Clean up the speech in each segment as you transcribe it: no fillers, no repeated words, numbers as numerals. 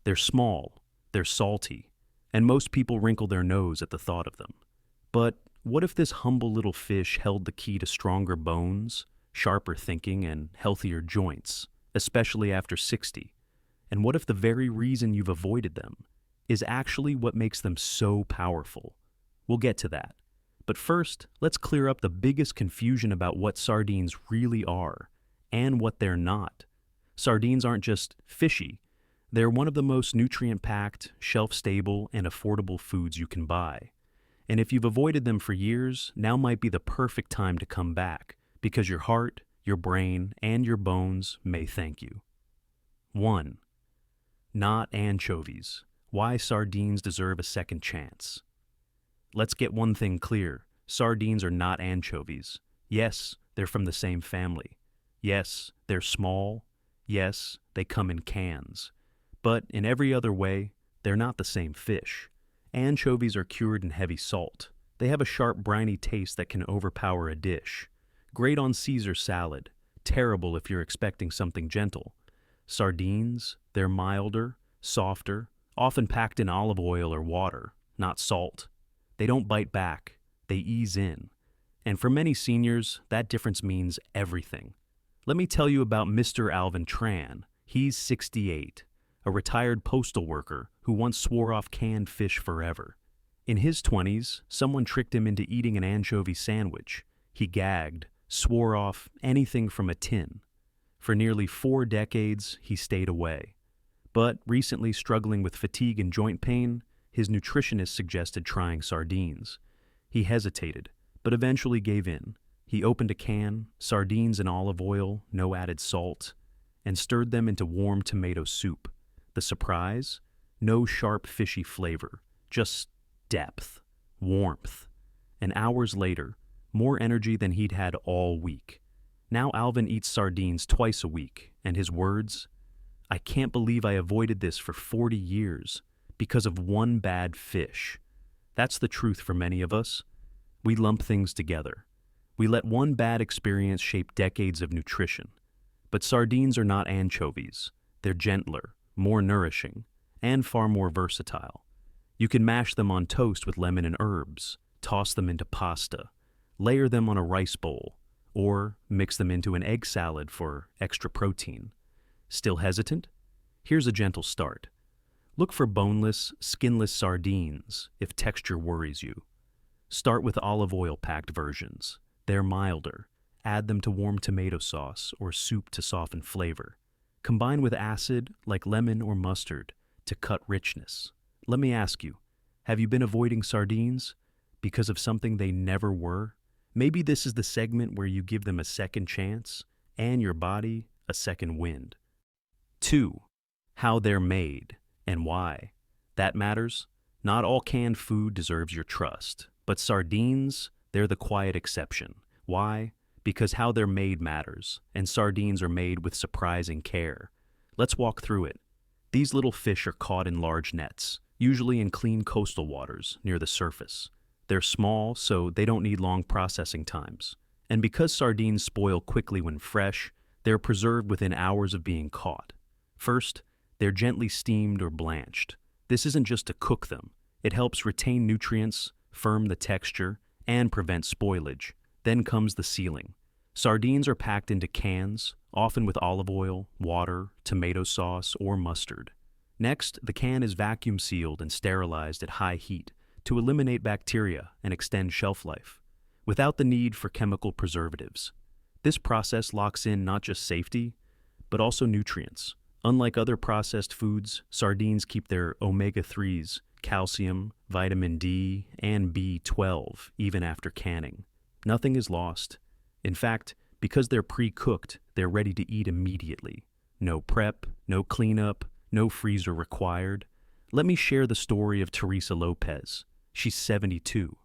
They're small, they're salty, and most people wrinkle their nose at the thought of them. But what if this humble little fish held the key to stronger bones, sharper thinking, and healthier joints, especially after 60? And what if the very reason you've avoided them is actually what makes them so powerful? We'll get to that. But first, let's clear up the biggest confusion about what sardines really are and what they're not. Sardines aren't just fishy. They're one of the most nutrient-packed, shelf-stable, and affordable foods you can buy. And if you've avoided them for years, now might be the perfect time to come back, because your heart, your brain, and your bones may thank you. 1. Not anchovies. Why sardines deserve a second chance. Let's get one thing clear. Sardines are not anchovies. Yes, they're from the same family. Yes, they're small. Yes, they come in cans. But in every other way, they're not the same fish. Anchovies are cured in heavy salt. They have a sharp, briny taste that can overpower a dish. Great on Caesar salad. Terrible if you're expecting something gentle. Sardines, they're milder, softer, often packed in olive oil or water, not salt. They don't bite back, they ease in. And for many seniors, that difference means everything. Let me tell you about Mr. Alvin Tran. He's 68, a retired postal worker who once swore off canned fish forever. In his 20s, someone tricked him into eating an anchovy sandwich. He gagged, swore off anything from a tin. For nearly 4 decades, he stayed away. But recently, struggling with fatigue and joint pain, his nutritionist suggested trying sardines. He hesitated, but eventually gave in. He opened a can, sardines in olive oil, no added salt, and stirred them into warm tomato soup. The surprise? No sharp fishy flavor, just depth, warmth. And hours later, more energy than he'd had all week. Now Alvin eats sardines twice a week, and his words? I can't believe I avoided this for 40 years because of one bad fish. That's the truth for many of us. We lump things together. We let one bad experience shape decades of nutrition. But sardines are not anchovies. They're gentler, more nourishing, and far more versatile. You can mash them on toast with lemon and herbs, toss them into pasta, layer them on a rice bowl, or mix them into an egg salad for extra protein. Still hesitant? Here's a gentle start. Look for boneless, skinless sardines if texture worries you. Start with olive oil-packed versions. They're milder. Add them to warm tomato sauce or soup to soften flavor. Combine with acid like lemon or mustard to cut richness. Let me ask you, have you been avoiding sardines because of something they never were? Maybe this is the segment where you give them a second chance and your body a second wind. 2. How they're made and why. That matters. Not all canned food deserves your trust, but sardines, they're the quiet exception. Why? Because how they're made matters, and sardines are made with surprising care. Let's walk through it. These little fish are caught in large nets, usually in clean coastal waters near the surface. They're small, so they don't need long processing times. And because sardines spoil quickly when fresh, they're preserved within hours of being caught. First, they're gently steamed or blanched. This isn't just to cook them. It helps retain nutrients, firm the texture, and prevent spoilage. Then comes the sealing. Sardines are packed into cans, often with olive oil, water, tomato sauce, or mustard. Next, the can is vacuum sealed and sterilized at high heat to eliminate bacteria and extend shelf life, without the need for chemical preservatives. This process locks in not just safety, but also nutrients. Unlike other processed foods, sardines keep their omega-3s, calcium, vitamin D, and B12 even after canning. Nothing is lost. In fact, because they're pre-cooked, they're ready to eat immediately. No prep, no cleanup, no freezer required. Let me share the story of Teresa Lopez. She's 72,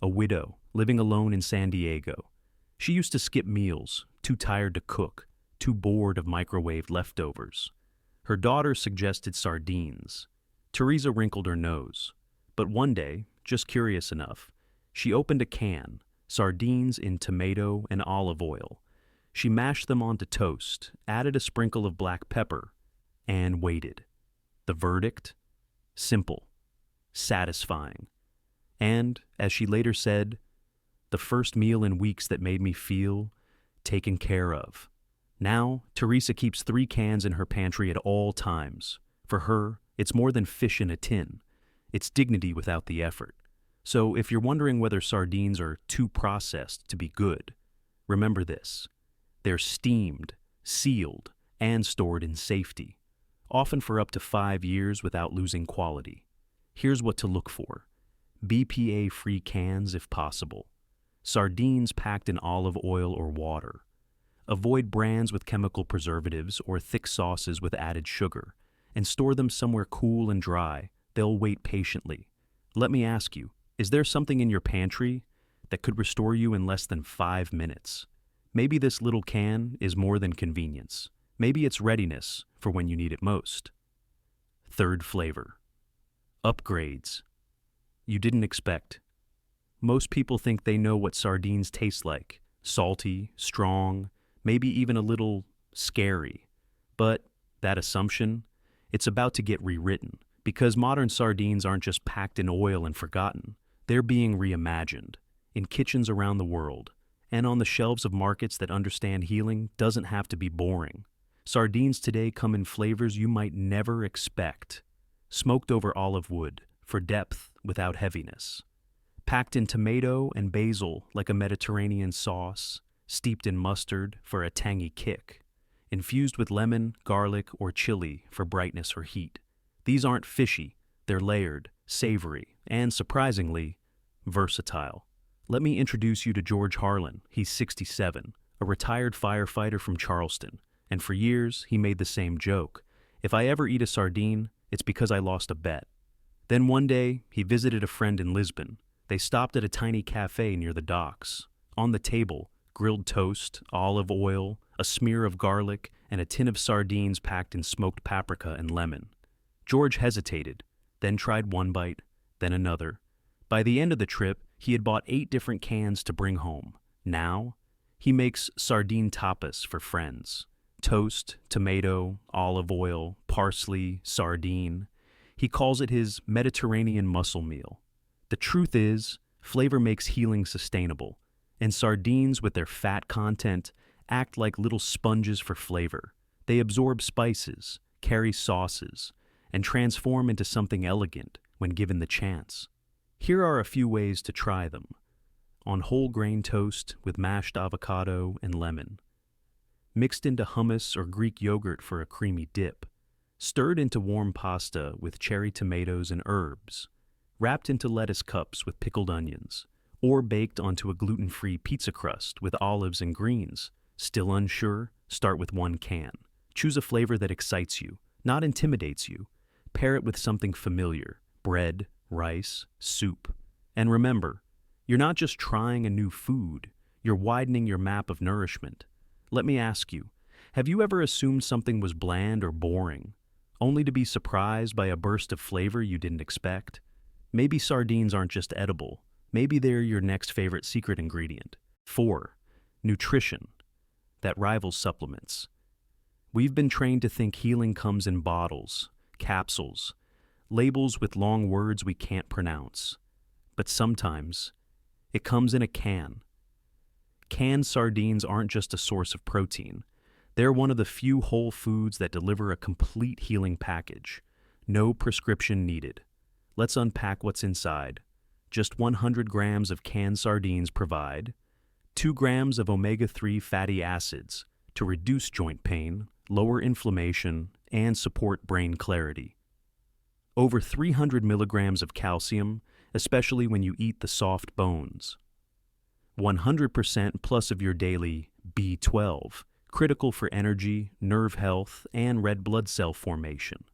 a widow, living alone in San Diego. She used to skip meals, too tired to cook, too bored of microwaved leftovers. Her daughter suggested sardines. Teresa wrinkled her nose. But one day, just curious enough, she opened a can, sardines in tomato and olive oil. She mashed them onto toast, added a sprinkle of black pepper, and waited. The verdict? Simple, satisfying, and, as she later said, the first meal in weeks that made me feel taken care of. Now, Teresa keeps 3 cans in her pantry at all times. For her, it's more than fish in a tin. It's dignity without the effort. So if you're wondering whether sardines are too processed to be good, remember this. They're steamed, sealed, and stored in safety, often for up to 5 years without losing quality. Here's what to look for. BPA-free cans if possible. Sardines packed in olive oil or water. Avoid brands with chemical preservatives or thick sauces with added sugar, and store them somewhere cool and dry. They'll wait patiently. Let me ask you, is there something in your pantry that could restore you in less than 5 minutes? Maybe this little can is more than convenience. Maybe it's readiness for when you need it most. Third flavor. Upgrades. You didn't expect. Most people think they know what sardines taste like. Salty, strong, maybe even a little scary. But that assumption, it's about to get rewritten, because modern sardines aren't just packed in oil and forgotten. They're being reimagined in kitchens around the world, and on the shelves of markets that understand healing doesn't have to be boring. Sardines today come in flavors you might never expect. Smoked over olive wood for depth without heaviness. Packed in tomato and basil like a Mediterranean sauce, steeped in mustard for a tangy kick. Infused with lemon, garlic, or chili for brightness or heat. These aren't fishy, they're layered, savory, and surprisingly, versatile. Let me introduce you to George Harlan. He's 67, a retired firefighter from Charleston, and for years he made the same joke. If I ever eat a sardine, it's because I lost a bet. Then one day, he visited a friend in Lisbon. They stopped at a tiny cafe near the docks. On the table, grilled toast, olive oil, a smear of garlic, and a tin of sardines packed in smoked paprika and lemon. George hesitated, then tried one bite, then another. By the end of the trip, he had bought 8 different cans to bring home. Now, he makes sardine tapas for friends. Toast, tomato, olive oil, parsley, sardine. He calls it his Mediterranean muscle meal. The truth is, flavor makes healing sustainable, and sardines with their fat content act like little sponges for flavor. They absorb spices, carry sauces, and transform into something elegant when given the chance. Here are a few ways to try them. On whole grain toast with mashed avocado and lemon. Mixed into hummus or Greek yogurt for a creamy dip. Stirred into warm pasta with cherry tomatoes and herbs. Wrapped into lettuce cups with pickled onions. Or baked onto a gluten-free pizza crust with olives and greens. Still unsure? Start with 1 can. Choose a flavor that excites you, not intimidates you. Pair it with something familiar, bread, rice, soup. And remember, you're not just trying a new food, you're widening your map of nourishment. Let me ask you, have you ever assumed something was bland or boring, only to be surprised by a burst of flavor you didn't expect? Maybe sardines aren't just edible, maybe they're your next favorite secret ingredient. 4. Nutrition that rivals supplements. We've been trained to think healing comes in bottles, capsules, labels with long words we can't pronounce. But sometimes, it comes in a can. Canned sardines aren't just a source of protein. They're one of the few whole foods that deliver a complete healing package. No prescription needed. Let's unpack what's inside. Just 100 grams of canned sardines provide 2 grams of omega-3 fatty acids to reduce joint pain, lower inflammation, and support brain clarity. Over 300 milligrams of calcium, especially when you eat the soft bones. 100% plus of your daily B12, critical for energy, nerve health, and red blood cell formation.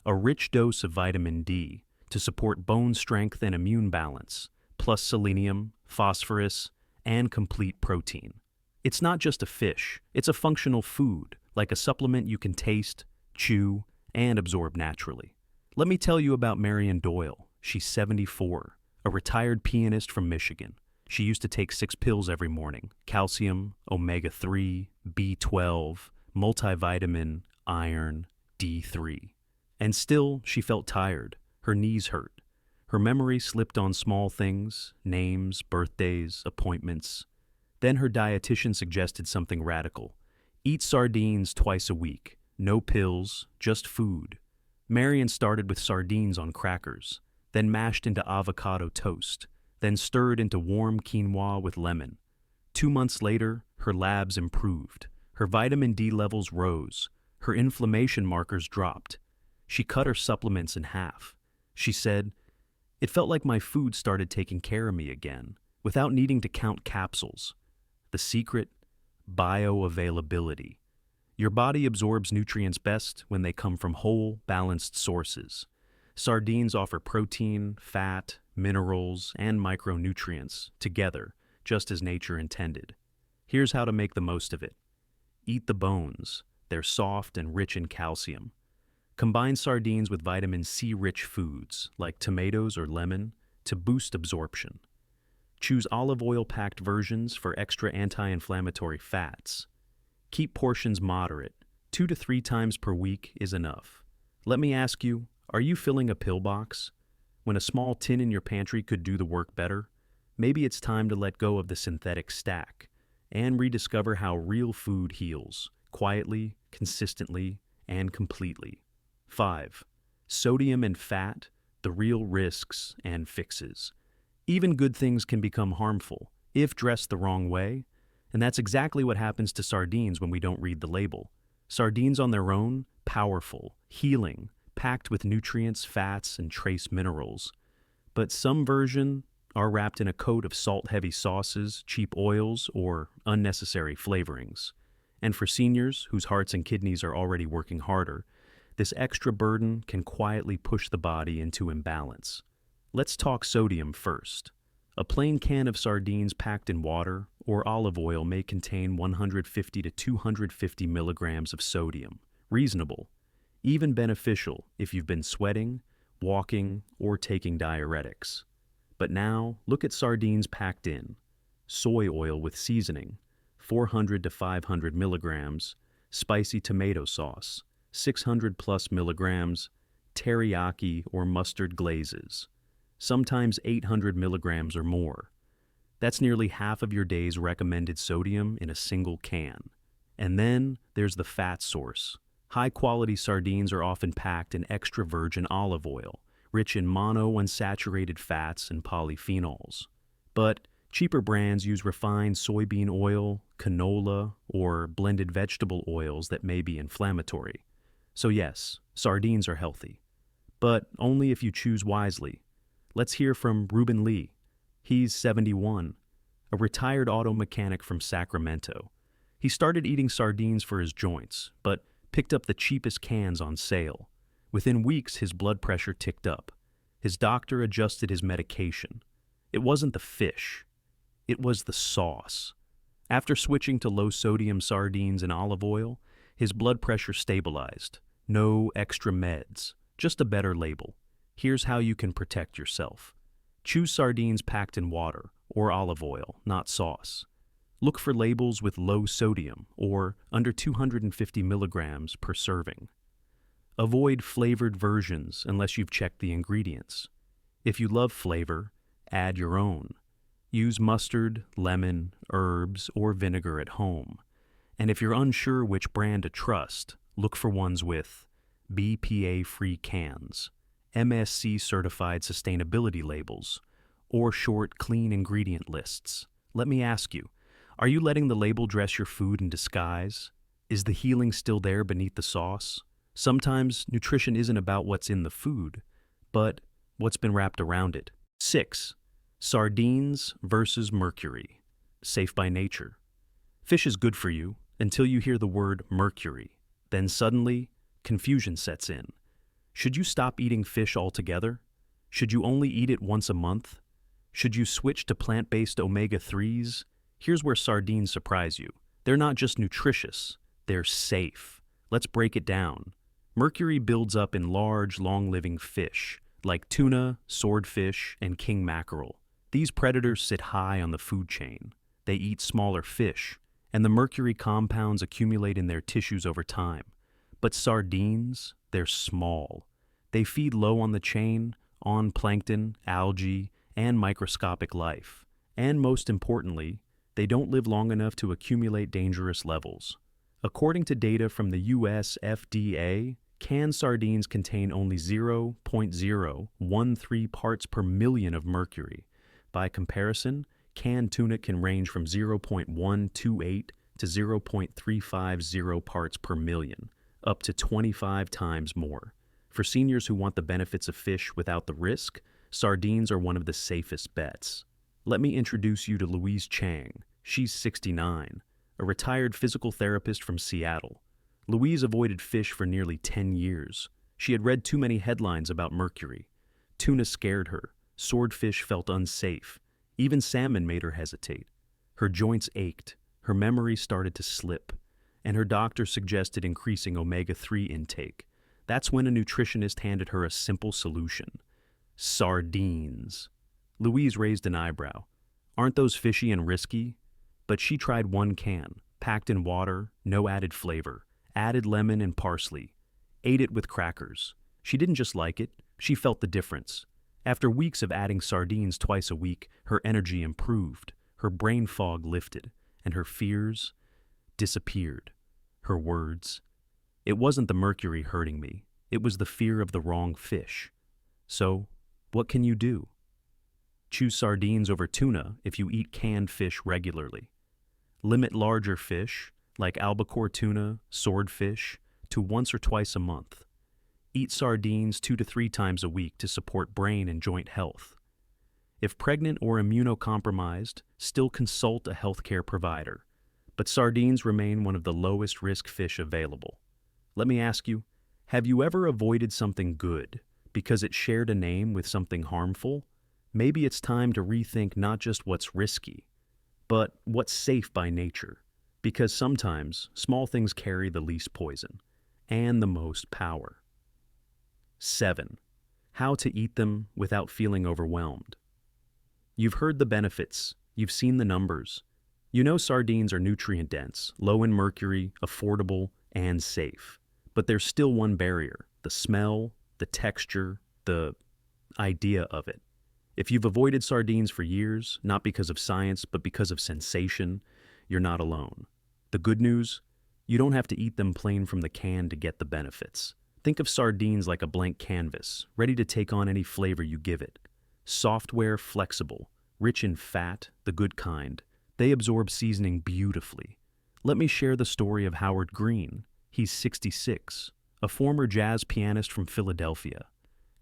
A rich dose of vitamin D to support bone strength and immune balance, plus selenium, phosphorus, and complete protein. It's not just a fish, it's a functional food, like a supplement you can taste, chew, and absorb naturally. Let me tell you about Marian Doyle. She's 74, a retired pianist from Michigan. She used to take 6 pills every morning: calcium, omega-3, B12, multivitamin, iron, D3. And still, she felt tired. Her knees hurt. Her memory slipped on small things, names, birthdays, appointments. Then her dietitian suggested something radical. Eat sardines twice a week. No pills, just food. Marion started with sardines on crackers, then mashed into avocado toast, then stirred into warm quinoa with lemon. 2 months later, her labs improved. Her vitamin D levels rose. Her inflammation markers dropped. She cut her supplements in half. She said, "It felt like my food started taking care of me again, without needing to count capsules." The secret? Bioavailability. Your body absorbs nutrients best when they come from whole, balanced sources. Sardines offer protein, fat, minerals, and micronutrients together, just as nature intended. Here's how to make the most of it. Eat the bones. They're soft and rich in calcium. Combine sardines with vitamin C-rich foods, like tomatoes or lemon, to boost absorption. Choose olive oil-packed versions for extra anti-inflammatory fats. Keep portions moderate. 2 to 3 times per week is enough. Let me ask you, are you filling a pill box? When a small tin in your pantry could do the work better, maybe it's time to let go of the synthetic stack and rediscover how real food heals, quietly, consistently, and completely. 5. Sodium and fat, the real risks and fixes. Even good things can become harmful if dressed the wrong way, and that's exactly what happens to sardines when we don't read the label. Sardines on their own, powerful, healing, packed with nutrients, fats, and trace minerals. But some versions are wrapped in a coat of salt-heavy sauces, cheap oils, or unnecessary flavorings. And for seniors whose hearts and kidneys are already working harder, this extra burden can quietly push the body into imbalance. Let's talk sodium first. A plain can of sardines packed in water or olive oil may contain 150 to 250 milligrams of sodium. Reasonable, even beneficial if you've been sweating, walking, or taking diuretics. But now, look at sardines packed in. Soy oil with seasoning, 400 to 500 milligrams. Spicy tomato sauce, 600 plus milligrams. Teriyaki or mustard glazes, sometimes 800 milligrams or more. That's nearly half of your day's recommended sodium in a single can. And then there's the fat source. High-quality sardines are often packed in extra virgin olive oil, rich in monounsaturated fats and polyphenols. But cheaper brands use refined soybean oil, canola, or blended vegetable oils that may be inflammatory. So yes, sardines are healthy, but only if you choose wisely. Let's hear from Ruben Lee. He's 71, a retired auto mechanic from Sacramento. He started eating sardines for his joints, but picked up the cheapest cans on sale. Within weeks, his blood pressure ticked up. His doctor adjusted his medication. It wasn't the fish. It was the sauce. After switching to low-sodium sardines and olive oil, his blood pressure stabilized. No extra meds, just a better label. Here's how you can protect yourself. Choose sardines packed in water or olive oil, not sauce. Look for labels with low sodium or under 250 milligrams per serving. Avoid flavored versions unless you've checked the ingredients. If you love flavor, add your own. Use mustard, lemon, herbs, or vinegar at home. And if you're unsure which brand to trust, look for ones with BPA-free cans, MSC-certified sustainability labels, or short, clean ingredient lists. Let me ask you, are you letting the label dress your food in disguise? Is the healing still there beneath the sauce? Sometimes nutrition isn't about what's in the food, but what's been wrapped around it. 6. Sardines versus mercury. Safe by nature. Fish is good for you until you hear the word mercury. Then suddenly, confusion sets in. Should you stop eating fish altogether? Should you only eat it once a month? Should you switch to plant-based omega-3s? Here's where sardines surprise you. They're not just nutritious, they're safe. Let's break it down. Mercury builds up in large, long-living fish, like tuna, swordfish, and king mackerel. These predators sit high on the food chain. They eat smaller fish, and the mercury compounds accumulate in their tissues over time. But sardines, They're small. They feed low on the chain, on plankton, algae, and microscopic life. And most importantly, they don't live long enough to accumulate dangerous levels. According to data from the US FDA, canned sardines contain only 0.013 parts per million of mercury. By comparison, canned tuna can range from 0.128 to 0.350 parts per million, up to 25 times more. For seniors who want the benefits of fish without the risk, sardines are one of the safest bets. Let me introduce you to Louise Chang. She's 69, a retired physical therapist from Seattle. Louise avoided fish for nearly 10 years. She had read too many headlines about mercury. Tuna scared her. Swordfish felt unsafe. Even salmon made her hesitate. Her joints ached. Her memory started to slip. And her doctor suggested increasing omega-3 intake. That's when a nutritionist handed her a simple solution. Sardines. Louise raised an eyebrow. Aren't those fishy and risky? But she tried one can, packed in water, no added flavor, added lemon and parsley, ate it with crackers. She didn't just like it, she felt the difference. After weeks of adding sardines twice a week, her energy improved, her brain fog lifted, and her fears disappeared. Her words, "It wasn't the mercury hurting me, it was the fear of the wrong fish." So, what can you do? Choose sardines over tuna if you eat canned fish regularly. Limit larger fish, like albacore tuna, swordfish, to once or twice a month. Eat sardines 2 to 3 times a week to support brain and joint health. If pregnant or immunocompromised, still consult a healthcare provider. But sardines remain one of the lowest risk fish available. Let me ask you, have you ever avoided something good because it shared a name with something harmful? Maybe it's time to rethink not just what's risky, but what's safe by nature. Because sometimes small things carry the least poison and the most power. 7. How to eat them without feeling overwhelmed. You've heard the benefits, you've seen the numbers. You know sardines are nutrient-dense, low in mercury, affordable, and safe. But there's still one barrier: the smell, the texture, the idea of it. If you've avoided sardines for years, not because of science, but because of sensation, you're not alone. The good news? You don't have to eat them plain from the can to get the benefits. Think of sardines like a blank canvas, ready to take on any flavor you give it. Software, flexible, rich in fat, the good kind. They absorb seasoning beautifully. Let me share the story of Howard Green. He's 66, a former jazz pianist from Philadelphia.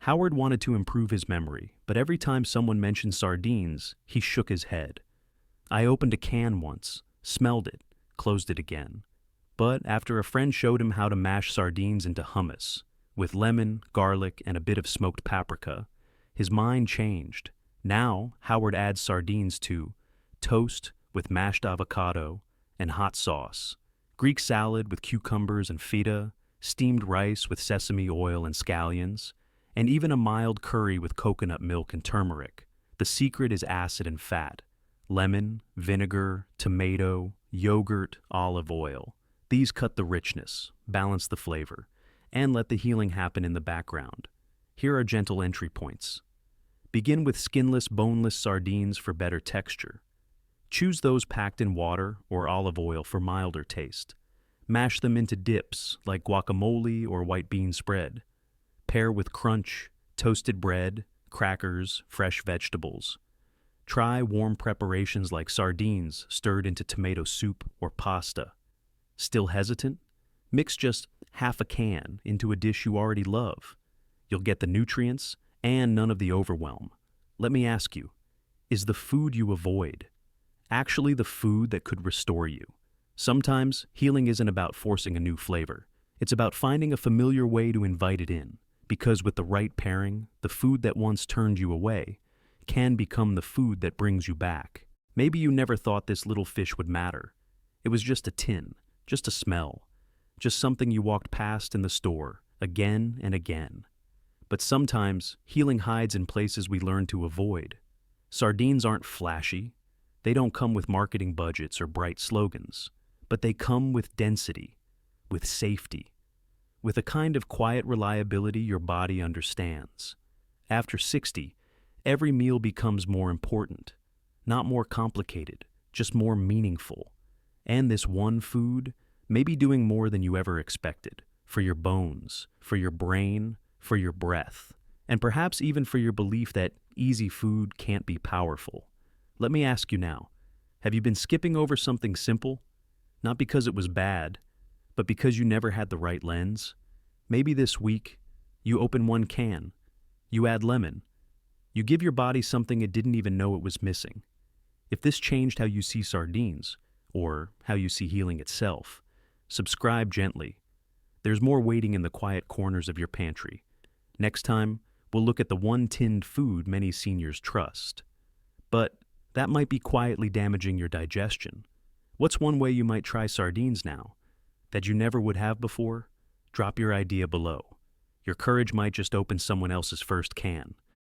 Howard wanted to improve his memory, but every time someone mentioned sardines, he shook his head. I opened a can once, smelled it, closed it again. But after a friend showed him how to mash sardines into hummus, with lemon, garlic, and a bit of smoked paprika, his mind changed. Now, Howard adds sardines to toast with mashed avocado and hot sauce, Greek salad with cucumbers and feta, steamed rice with sesame oil and scallions, and even a mild curry with coconut milk and turmeric. The secret is acid and fat. Lemon, vinegar, tomato, yogurt, olive oil. These cut the richness, balance the flavor, and let the healing happen in the background. Here are gentle entry points. Begin with skinless, boneless sardines for better texture. Choose those packed in water or olive oil for milder taste. Mash them into dips like guacamole or white bean spread. Pair with crunch, toasted bread, crackers, fresh vegetables. Try warm preparations like sardines stirred into tomato soup or pasta. Still hesitant? Mix just half a can into a dish you already love. You'll get the nutrients and none of the overwhelm. Let me ask you, is the food you avoid actually the food that could restore you? Sometimes healing isn't about forcing a new flavor. It's about finding a familiar way to invite it in, because with the right pairing, the food that once turned you away can become the food that brings you back. Maybe you never thought this little fish would matter. It was just a tin, just a smell, just something you walked past in the store, again and again. But sometimes healing hides in places we learn to avoid. Sardines aren't flashy. They don't come with marketing budgets or bright slogans, but they come with density, with safety, with a kind of quiet reliability your body understands. After 60, every meal becomes more important, not more complicated, just more meaningful. And this one food may be doing more than you ever expected, for your bones, for your brain, for your breath, and perhaps even for your belief that easy food can't be powerful. Let me ask you now, have you been skipping over something simple? Not because it was bad, but because you never had the right lens? Maybe this week, you open one can, you add lemon, you give your body something it didn't even know it was missing. If this changed how you see sardines, or how you see healing itself, subscribe gently. There's more waiting in the quiet corners of your pantry. Next time, we'll look at the one tinned food many seniors trust. But that might be quietly damaging your digestion. What's one way you might try sardines now that you never would have before? Drop your idea below. Your courage might just open someone else's first can.